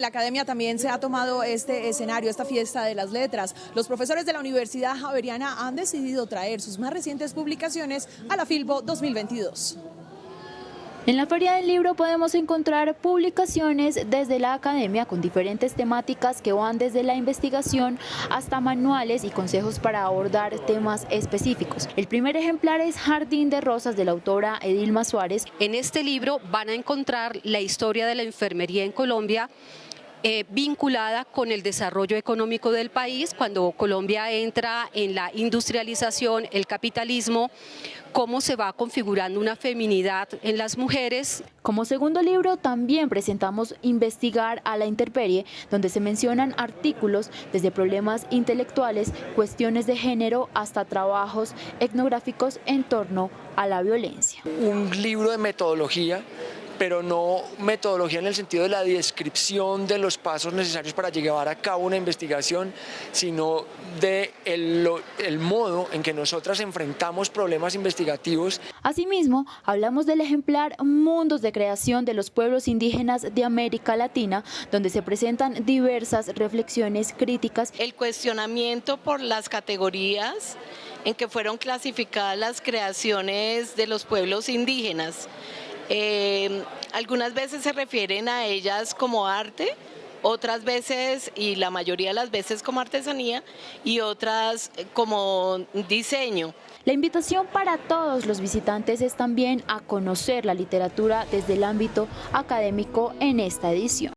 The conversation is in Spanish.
La academia también se ha tomado este escenario, esta fiesta de las letras. Los profesores de la Universidad Javeriana han decidido traer sus más recientes publicaciones a la Filbo 2022. En la Feria del Libro podemos encontrar publicaciones desde la academia con diferentes temáticas que van desde la investigación hasta manuales y consejos para abordar temas específicos. El primer ejemplar es Jardín de Rosas, de la autora Edilma Suárez. En este libro van a encontrar la historia de la enfermería en Colombia, vinculada con el desarrollo económico del país, cuando Colombia entra en la industrialización, el capitalismo, cómo se va configurando una feminidad en las mujeres. Como segundo libro también presentamos Investigar a la intemperie, donde se mencionan artículos desde problemas intelectuales, cuestiones de género, hasta trabajos etnográficos en torno a la violencia. Un libro de metodología, pero no metodología en el sentido de la descripción de los pasos necesarios para llevar a cabo una investigación, sino de el modo en que nosotras enfrentamos problemas investigativos. Asimismo, hablamos del ejemplar Mundos de Creación de los Pueblos Indígenas de América Latina, donde se presentan diversas reflexiones críticas. El cuestionamiento por las categorías en que fueron clasificadas las creaciones de los pueblos indígenas. Algunas veces se refieren a ellas como arte, otras veces, y la mayoría de las veces, como artesanía, y otras como diseño. La invitación para todos los visitantes es también a conocer la literatura desde el ámbito académico en esta edición.